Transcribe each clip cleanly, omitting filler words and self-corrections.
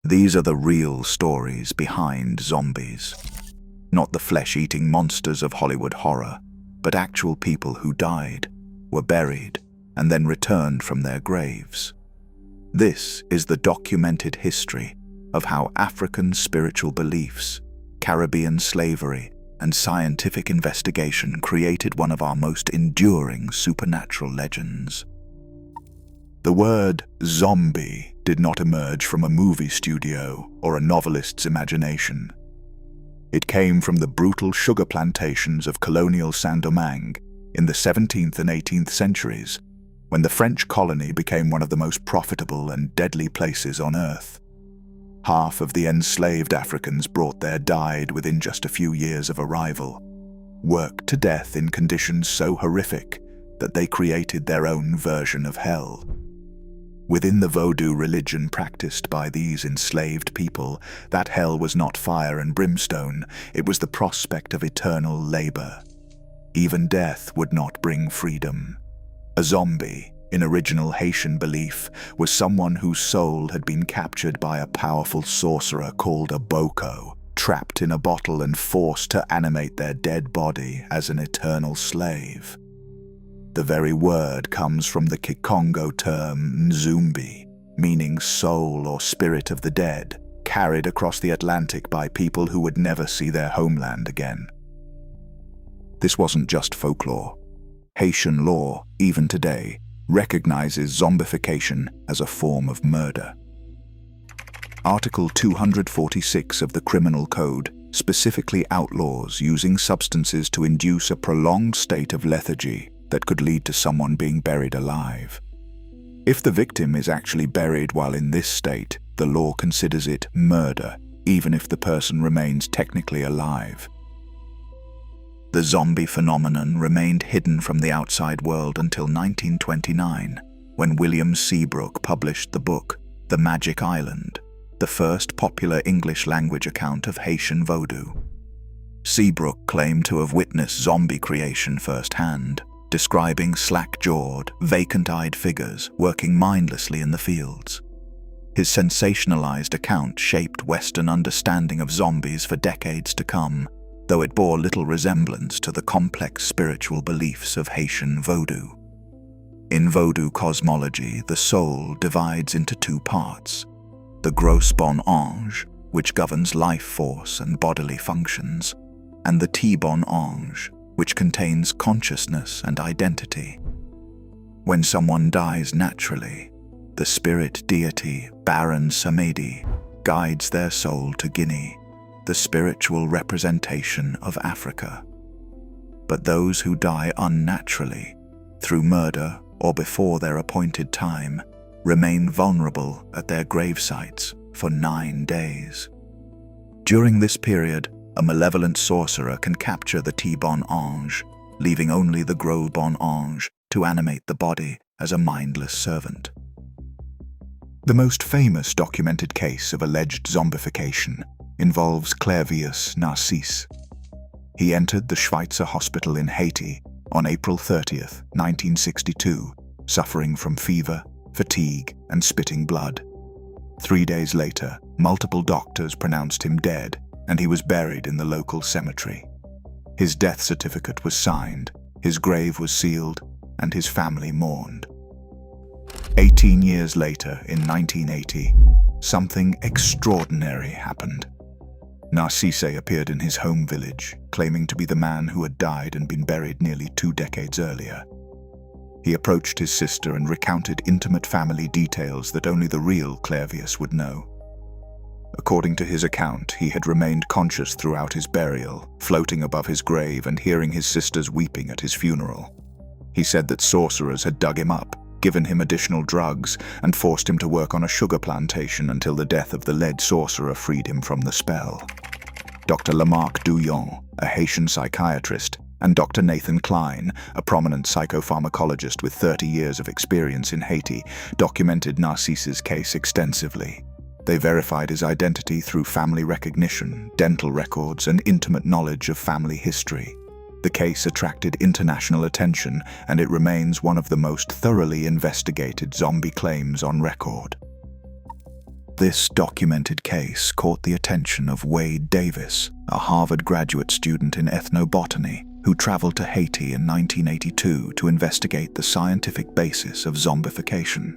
These are the real stories behind zombies. Not the flesh-eating monsters of Hollywood horror, but actual people who died, were buried, and then returned from their graves. This is the documented history of how African spiritual beliefs, Caribbean slavery, and scientific investigation created one of our most enduring supernatural legends. The word zombie did not emerge from a movie studio or a novelist's imagination. It came from the brutal sugar plantations of colonial Saint-Domingue in the 17th and 18th centuries, when the French colony became one of the most profitable and deadly places on Earth. Half of the enslaved Africans brought there died within just a few years of arrival, worked to death in conditions so horrific that they created their own version of hell. Within the Vodou religion practiced by these enslaved people, that hell was not fire and brimstone, it was the prospect of eternal labor. Even death would not bring freedom. A zombie, in original Haitian belief, was someone whose soul had been captured by a powerful sorcerer called a boko, trapped in a bottle and forced to animate their dead body as an eternal slave. The very word comes from the Kikongo term nzumbi, meaning soul or spirit of the dead, carried across the Atlantic by people who would never see their homeland again. This wasn't just folklore. Haitian law, even today, recognizes zombification as a form of murder. Article 246 of the Criminal Code specifically outlaws using substances to induce a prolonged state of lethargy that could lead to someone being buried alive. If the victim is actually buried while in this state, the law considers it murder, even if the person remains technically alive. The zombie phenomenon remained hidden from the outside world until 1929, when William Seabrook published the book The Magic Island, the first popular English-language account of Haitian Voodoo. Seabrook claimed to have witnessed zombie creation firsthand, describing slack-jawed, vacant-eyed figures working mindlessly in the fields. His sensationalized account shaped Western understanding of zombies for decades to come, though it bore little resemblance to the complex spiritual beliefs of Haitian Voodoo. In Vodou cosmology, the soul divides into two parts: the Gros bon Ange, which governs life force and bodily functions, and the bon Ange, which contains consciousness and identity. When someone dies naturally, the spirit deity Baron Samedi guides their soul to Guinea, the spiritual representation of Africa. But those who die unnaturally, through murder or before their appointed time, remain vulnerable at their gravesites for 9 days. During this period, a malevolent sorcerer can capture the bon Ange, leaving only the Gros bon Ange to animate the body as a mindless servant. The most famous documented case of alleged zombification involves Clairvius Narcisse. He entered the Schweitzer hospital in Haiti on April 30th, 1962, suffering from fever, fatigue, and spitting blood. 3 days later, multiple doctors pronounced him dead, and he was buried in the local cemetery. His death certificate was signed, his grave was sealed, and his family mourned. 18 years later, in 1980, something extraordinary happened. Narcisse appeared in his home village, claiming to be the man who had died and been buried nearly 2 decades earlier. He approached his sister and recounted intimate family details that only the real Clairvius would know. According to his account, he had remained conscious throughout his burial, floating above his grave and hearing his sisters weeping at his funeral. He said that sorcerers had dug him up, given him additional drugs, and forced him to work on a sugar plantation until the death of the lead sorcerer freed him from the spell. Dr. Lamarck Douillon, a Haitian psychiatrist, and Dr. Nathan Klein, a prominent psychopharmacologist with 30 years of experience in Haiti, documented Narcisse's case extensively. They verified his identity through family recognition, dental records, and intimate knowledge of family history. The case attracted international attention, and it remains one of the most thoroughly investigated zombie claims on record. This documented case caught the attention of Wade Davis, a Harvard graduate student in ethnobotany who traveled to Haiti in 1982 to investigate the scientific basis of zombification.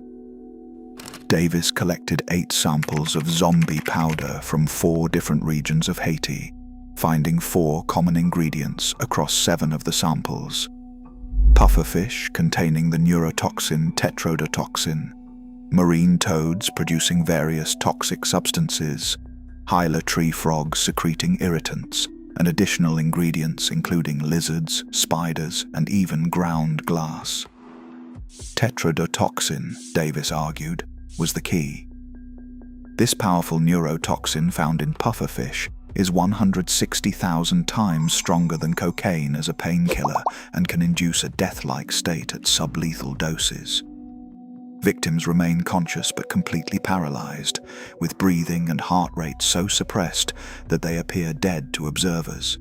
Davis collected 8 samples of zombie powder from 4 different regions of Haiti, finding 4 common ingredients across 7 of the samples: pufferfish containing the neurotoxin tetrodotoxin, marine toads producing various toxic substances, hyla tree frogs secreting irritants, and additional ingredients including lizards, spiders, and even ground glass. Tetrodotoxin, Davis argued, was the key. This powerful neurotoxin found in pufferfish is 160,000 times stronger than cocaine as a painkiller and can induce a death-like state at sublethal doses. Victims remain conscious but completely paralyzed, with breathing and heart rate so suppressed that they appear dead to observers.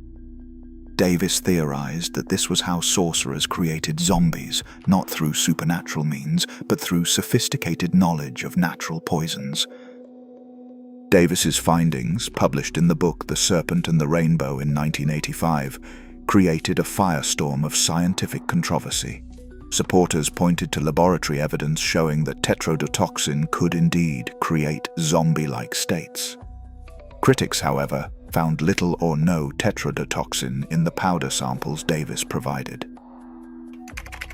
Davis theorized that this was how sorcerers created zombies, not through supernatural means, but through sophisticated knowledge of natural poisons. Davis's findings, published in the book The Serpent and the Rainbow in 1985, created a firestorm of scientific controversy. Supporters pointed to laboratory evidence showing that tetrodotoxin could indeed create zombie-like states. Critics, however, found little or no tetrodotoxin in the powder samples Davis provided.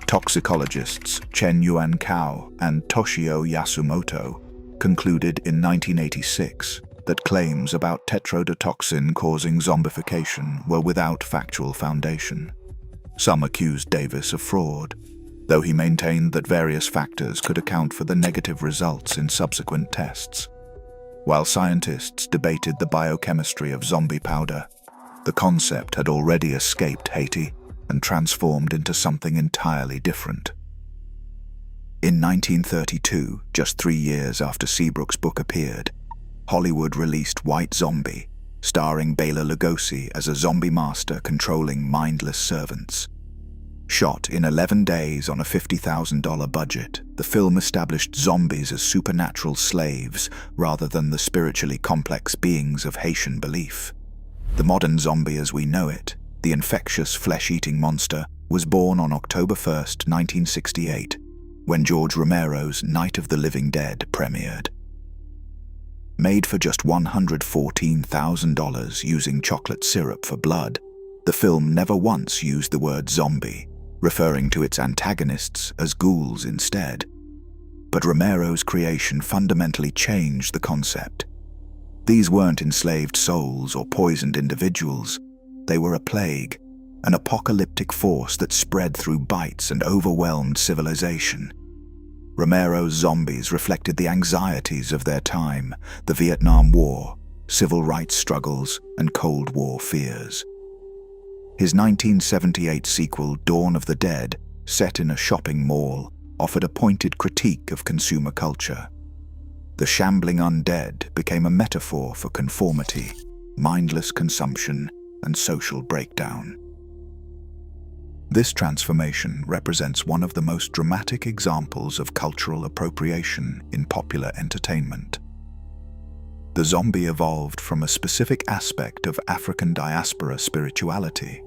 Toxicologists Chen Yuan Cao and Toshio Yasumoto concluded in 1986 that claims about tetrodotoxin causing zombification were without factual foundation. Some accused Davis of fraud, though he maintained that various factors could account for the negative results in subsequent tests. While scientists debated the biochemistry of zombie powder, the concept had already escaped Haiti and transformed into something entirely different. In 1932, just 3 years after Seabrook's book appeared, Hollywood released White Zombie, starring Bela Lugosi as a zombie master controlling mindless servants. Shot in 11 days on a $50,000 budget, the film established zombies as supernatural slaves rather than the spiritually complex beings of Haitian belief. The modern zombie as we know it, the infectious flesh-eating monster, was born on October 1, 1968, when George Romero's Night of the Living Dead premiered. Made for just $114,000 using chocolate syrup for blood, the film never once used the word zombie, referring to its antagonists as ghouls instead. But Romero's creation fundamentally changed the concept. These weren't enslaved souls or poisoned individuals. They were a plague, an apocalyptic force that spread through bites and overwhelmed civilization. Romero's zombies reflected the anxieties of their time, the Vietnam War, civil rights struggles, and Cold War fears. His 1978 sequel, Dawn of the Dead, set in a shopping mall, offered a pointed critique of consumer culture. The shambling undead became a metaphor for conformity, mindless consumption, and social breakdown. This transformation represents one of the most dramatic examples of cultural appropriation in popular entertainment. The zombie evolved from a specific aspect of African diaspora spirituality,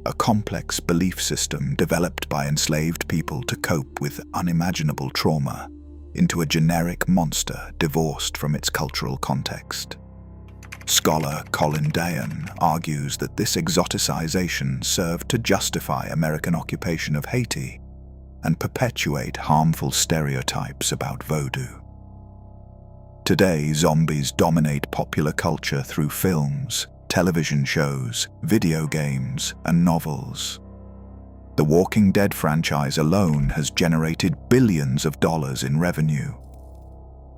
a complex belief system developed by enslaved people to cope with unimaginable trauma, into a generic monster divorced from its cultural context. Scholar Colin Dayan argues that this exoticization served to justify American occupation of Haiti and perpetuate harmful stereotypes about Vodou. Today, zombies dominate popular culture through films, television shows, video games, and novels. The Walking Dead franchise alone has generated billions of dollars in revenue.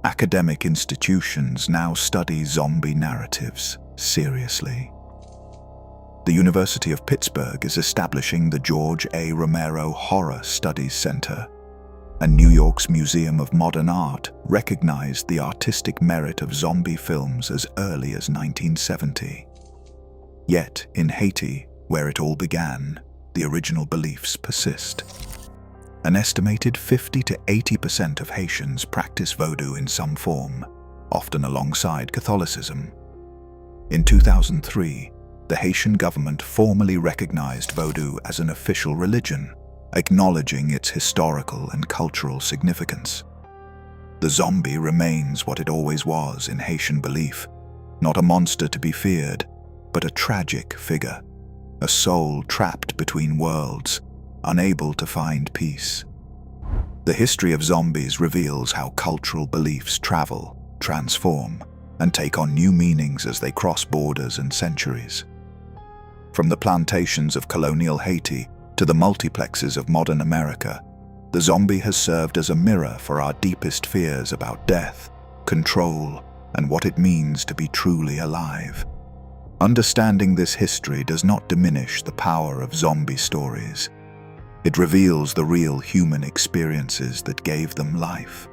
Academic institutions now study zombie narratives seriously. The University of Pittsburgh is establishing the George A. Romero Horror Studies Center, and New York's Museum of Modern Art recognized the artistic merit of zombie films as early as 1970. Yet, in Haiti, where it all began, the original beliefs persist. An estimated 50 to 80% of Haitians practice Vodou in some form, often alongside Catholicism. In 2003, the Haitian government formally recognized Vodou as an official religion, acknowledging its historical and cultural significance. The zombie remains what it always was in Haitian belief, not a monster to be feared, but a tragic figure, a soul trapped between worlds, unable to find peace. The history of zombies reveals how cultural beliefs travel, transform, and take on new meanings as they cross borders and centuries. From the plantations of colonial Haiti to the multiplexes of modern America, the zombie has served as a mirror for our deepest fears about death, control, and what it means to be truly alive. Understanding this history does not diminish the power of zombie stories. It reveals the real human experiences that gave them life.